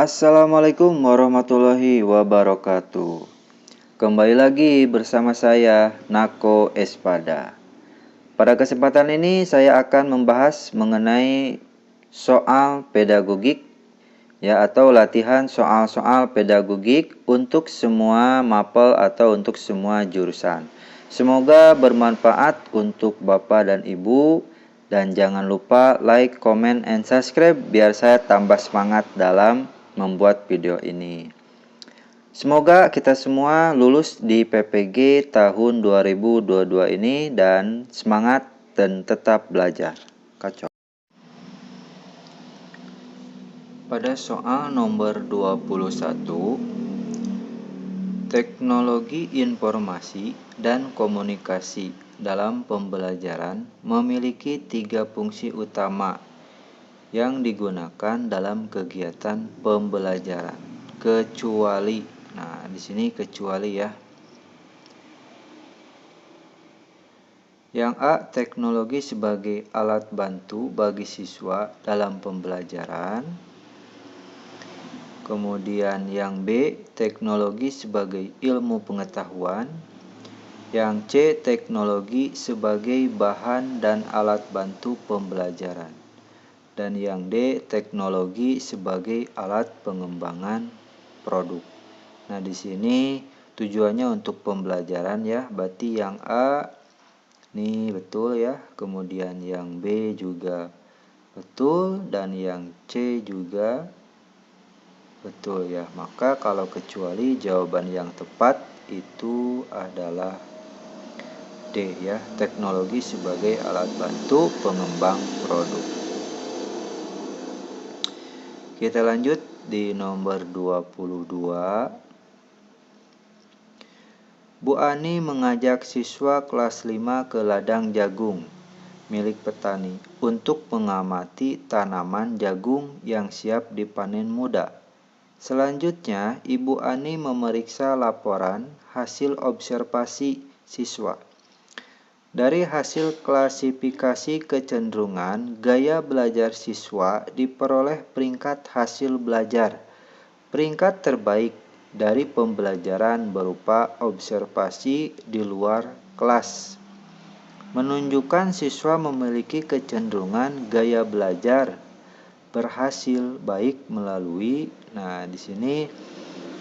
Assalamualaikum warahmatullahi wabarakatuh. Kembali lagi bersama saya Nako Espada. Pada kesempatan ini saya akan membahas mengenai soal pedagogik atau latihan soal-soal pedagogik untuk semua mapel atau untuk semua jurusan. Semoga bermanfaat untuk Bapak dan Ibu. Dan jangan lupa like, comment, and subscribe biar saya tambah semangat dalam membuat video ini. Semoga kita semua lulus di PPG tahun 2022 ini dan semangat dan tetap belajar. Kacau. Pada soal nomor 21, teknologi informasi dan komunikasi dalam pembelajaran memiliki 3 fungsi utama yang digunakan dalam kegiatan pembelajaran, kecuali. Nah, di sini kecuali ya. Yang A, teknologi sebagai alat bantu bagi siswa dalam pembelajaran. Kemudian yang B, teknologi sebagai ilmu pengetahuan. Yang C, teknologi sebagai bahan dan alat bantu pembelajaran. Dan yang D, teknologi sebagai alat pengembangan produk. Nah, di sini tujuannya untuk pembelajaran ya. Berarti yang A ini betul ya. Kemudian yang B juga betul dan yang C juga betul ya. Maka kalau kecuali jawaban yang tepat itu adalah D ya, teknologi sebagai alat bantu pengembang produk. Kita lanjut di nomor 22. Bu Ani mengajak siswa kelas 5 ke ladang jagung milik petani untuk mengamati tanaman jagung yang siap dipanen muda. Selanjutnya, Ibu Ani memeriksa laporan hasil observasi siswa. Dari hasil klasifikasi kecenderungan gaya belajar siswa diperoleh peringkat hasil belajar. Peringkat terbaik dari pembelajaran berupa observasi di luar kelas menunjukkan siswa memiliki kecenderungan gaya belajar berhasil baik melalui. Nah, di sini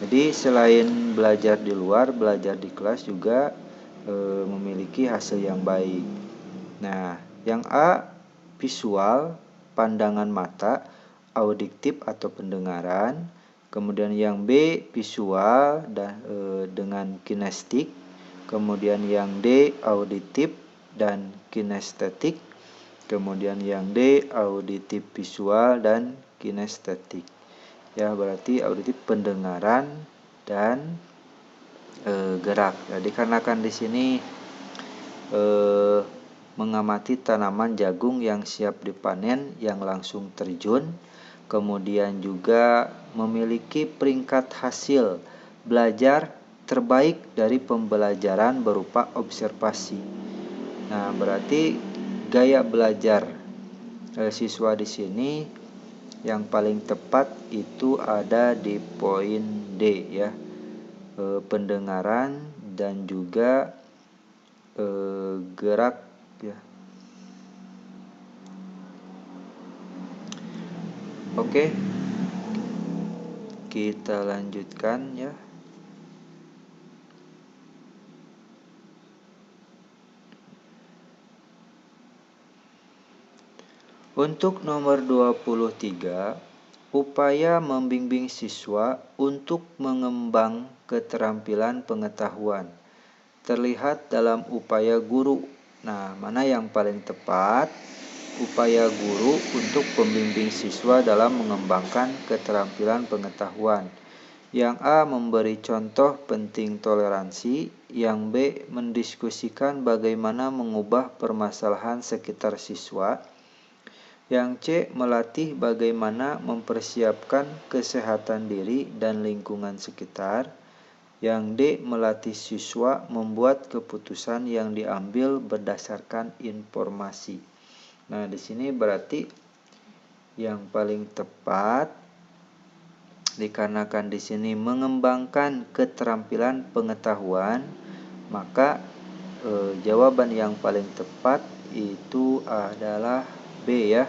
jadi selain belajar di luar, belajar di kelas juga memiliki hasil yang baik. Nah, yang A, visual, pandangan mata, auditif atau pendengaran. Kemudian yang B, visual dengan kinestetik. Kemudian yang D, auditif dan kinestetik. Kemudian yang D, auditif visual dan kinestetik. Ya, berarti auditif pendengaran dan gerak. Jadi dikarenakan di sini mengamati tanaman jagung yang siap dipanen yang langsung terjun, kemudian juga memiliki peringkat hasil belajar terbaik dari pembelajaran berupa observasi. Nah, berarti gaya belajar siswa di sini yang paling tepat itu ada di poin D ya. Pendengaran dan juga gerak ya. Oke. Kita lanjutkan ya. Untuk nomor 23, upaya membimbing siswa untuk mengembang keterampilan pengetahuan terlihat dalam upaya guru. Nah, mana yang paling tepat? Upaya guru untuk membimbing siswa dalam mengembangkan keterampilan pengetahuan. Yang A, memberi contoh penting toleransi. Yang B, mendiskusikan bagaimana mengubah permasalahan sekitar siswa. Yang C, melatih bagaimana mempersiapkan kesehatan diri dan lingkungan sekitar. Yang D, melatih siswa membuat keputusan yang diambil berdasarkan informasi. Nah, di sini berarti yang paling tepat Dikarenakan di sini mengembangkan keterampilan pengetahuan, maka jawaban yang paling tepat itu adalah B ya.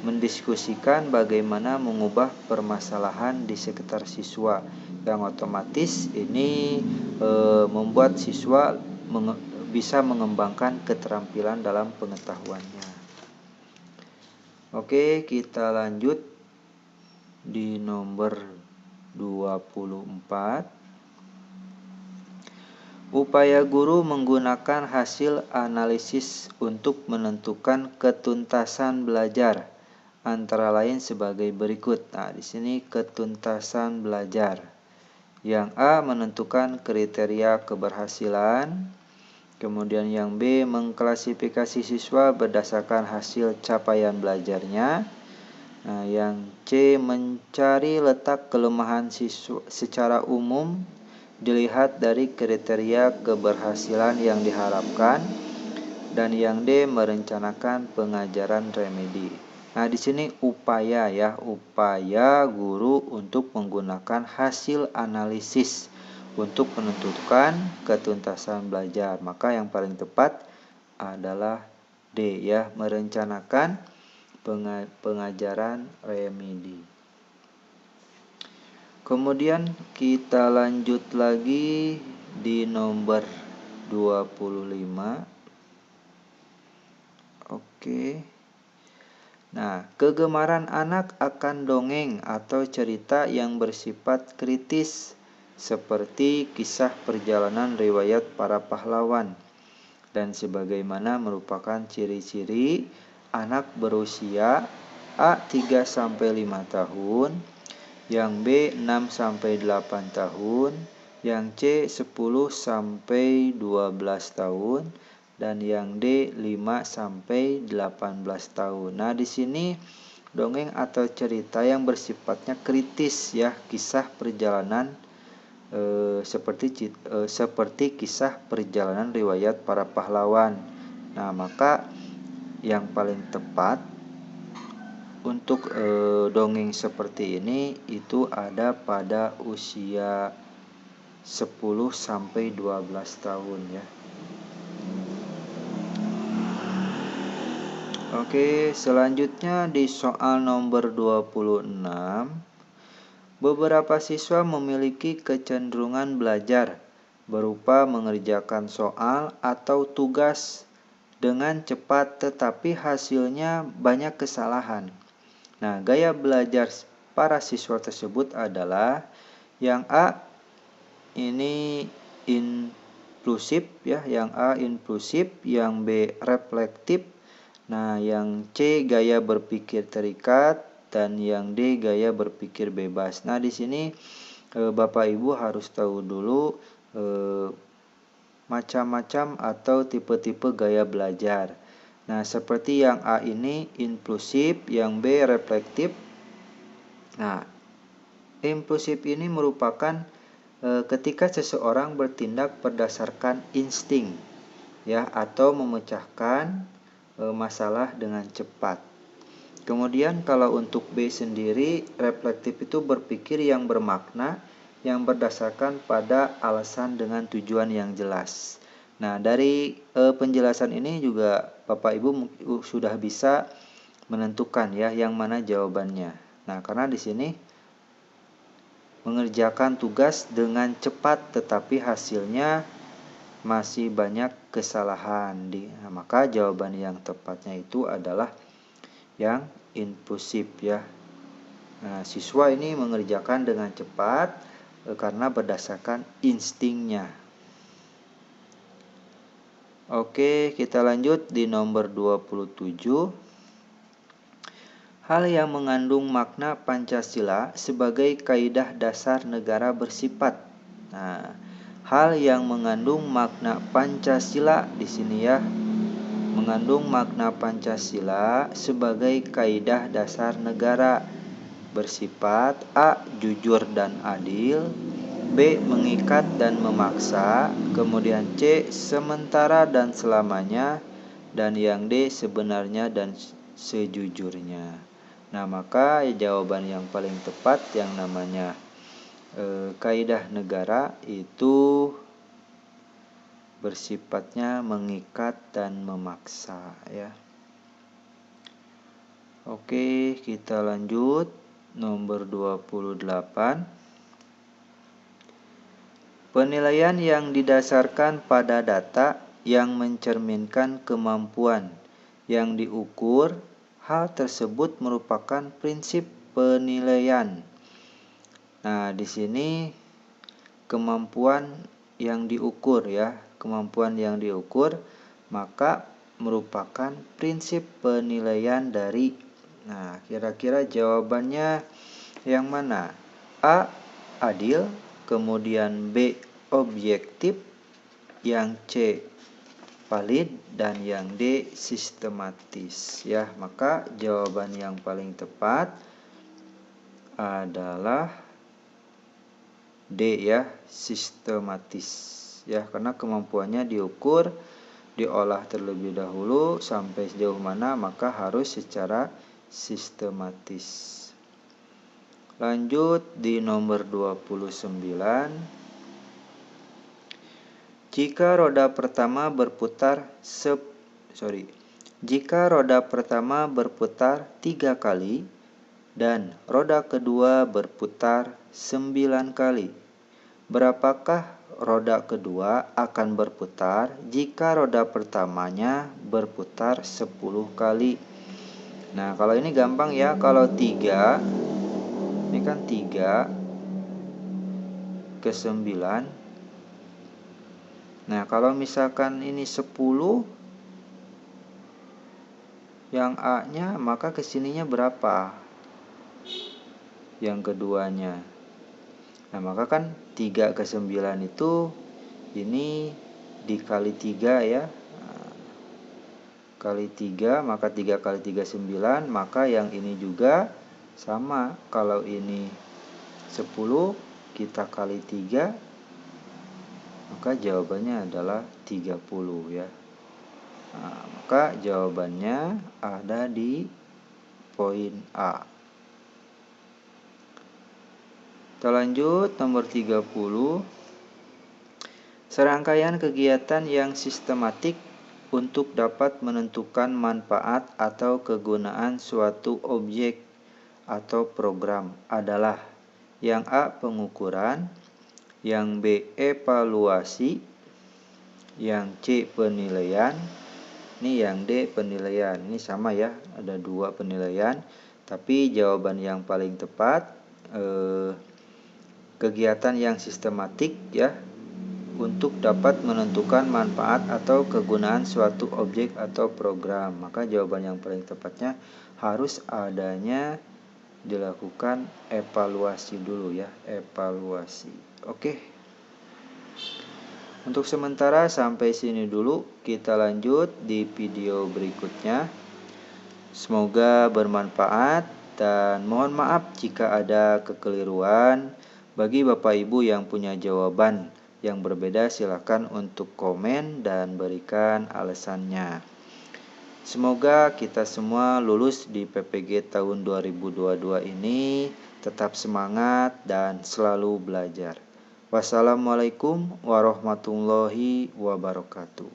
Mendiskusikan bagaimana mengubah permasalahan di sekitar siswa, yang otomatis ini membuat siswa bisa mengembangkan keterampilan dalam pengetahuannya. Oke, kita lanjut di nomor 24. Upaya guru menggunakan hasil analisis untuk menentukan ketuntasan belajar, antara lain sebagai berikut. Nah, di sini ketuntasan belajar. Yang A menentukan kriteria keberhasilan, kemudian yang B mengklasifikasi siswa berdasarkan hasil capaian belajarnya. Nah, yang C mencari letak kelemahan siswa secara umum dilihat dari kriteria keberhasilan yang diharapkan, dan yang D merencanakan pengajaran remedi. Nah, di sini upaya ya, upaya guru untuk menggunakan hasil analisis untuk menentukan ketuntasan belajar. Maka yang paling tepat adalah D ya, merencanakan pengajaran remedi. Kemudian kita lanjut lagi di nomor 25. Oke. Nah, kegemaran anak akan dongeng atau cerita yang bersifat kritis seperti kisah perjalanan riwayat para pahlawan dan sebagaimana merupakan ciri-ciri anak berusia A 3-5 tahun, yang B 6-8 tahun, yang C 10-12 tahun, dan yang D 5-18 tahun. Nah, di sini dongeng atau cerita yang bersifatnya kritis ya, kisah perjalanan seperti kisah perjalanan riwayat para pahlawan. Nah, maka yang paling tepat untuk dongeng seperti ini itu ada pada usia 10-12 tahun ya. Oke, selanjutnya di soal nomor 26. Beberapa siswa memiliki kecenderungan belajar berupa mengerjakan soal atau tugas dengan cepat, tetapi hasilnya banyak kesalahan. Nah, gaya belajar para siswa tersebut adalah yang A ini inklusif ya, yang A inklusif, yang B reflektif, nah yang C gaya berpikir terikat, dan yang D gaya berpikir bebas. Nah, di sini Bapak Ibu harus tahu dulu macam-macam atau tipe-tipe gaya belajar. Nah, seperti yang A ini inklusif, yang B reflektif. Nah, inklusif ini merupakan ketika seseorang bertindak berdasarkan insting ya, atau memecahkan masalah dengan cepat. Kemudian kalau untuk B sendiri, reflektif itu berpikir yang bermakna, yang berdasarkan pada alasan dengan tujuan yang jelas. Nah, dari penjelasan ini juga Bapak Ibu sudah bisa menentukan ya yang mana jawabannya. Nah, karena di sini mengerjakan tugas dengan cepat tetapi hasilnya masih banyak kesalahan. Nah, maka jawaban yang tepatnya itu adalah yang inklusif ya. Nah, siswa ini mengerjakan dengan cepat karena berdasarkan instingnya. Oke, kita lanjut di nomor 27. Hal yang mengandung makna Pancasila sebagai kaidah dasar negara bersifat. Nah, hal yang mengandung makna Pancasila di sini ya, mengandung makna Pancasila sebagai kaidah dasar negara bersifat A. jujur dan adil, B. mengikat dan memaksa, kemudian C. sementara dan selamanya, dan yang D. sebenarnya dan sejujurnya. Nah, maka jawaban yang paling tepat yang namanya kaidah negara itu bersifatnya mengikat dan memaksa ya. Oke, kita lanjut nomor 28. Penilaian yang didasarkan pada data yang mencerminkan kemampuan yang diukur, hal tersebut merupakan prinsip penilaian. Nah, di sini kemampuan yang diukur ya, kemampuan yang diukur maka merupakan prinsip penilaian dari. Nah, kira-kira jawabannya yang mana? A. Adil, kemudian B. Objektif, yang C. Valid, dan yang D. Sistematis ya. Maka jawaban yang paling tepat adalah D ya, sistematis ya, karena kemampuannya diukur, diolah terlebih dahulu sampai sejauh mana maka harus secara sistematis. Lanjut di nomor 29. Jika roda pertama berputar 3 kali dan roda kedua berputar 9 kali, berapakah roda kedua akan berputar jika roda pertamanya berputar 10 kali? Nah, kalau ini gampang ya, kalau 3 ini kan 3 ke 9. Nah, kalau misalkan ini 10 yang A-nya, maka kesininya berapa? Yang keduanya. Nah, maka kan 3 ke 9 itu ini dikali 3 ya. Nah, kali 3, maka 3 kali 3 9, maka yang ini juga sama. Kalau ini 10 kita kali 3, maka jawabannya adalah 30 ya. Nah, maka jawabannya ada di poin A. Kita lanjut nomor 30. Serangkaian kegiatan yang sistematik untuk dapat menentukan manfaat atau kegunaan suatu objek atau program adalah yang A. Pengukuran, yang B. Evaluasi, yang C. Penilaian, ini yang D. Penilaian. Ini sama ya, ada 2 penilaian, tapi jawaban yang paling tepat kegiatan yang sistematik ya, untuk dapat menentukan manfaat atau kegunaan suatu objek atau program. Maka jawaban yang paling tepatnya harus adanya dilakukan evaluasi dulu ya, evaluasi. Oke. Untuk sementara sampai sini dulu, kita lanjut di video berikutnya. Semoga bermanfaat dan mohon maaf jika ada kekeliruan. Bagi Bapak Ibu yang punya jawaban yang berbeda, silakan untuk komen dan berikan alasannya. Semoga kita semua lulus di PPG tahun 2022 ini tetap semangat dan selalu belajar. Wassalamualaikum warahmatullahi wabarakatuh.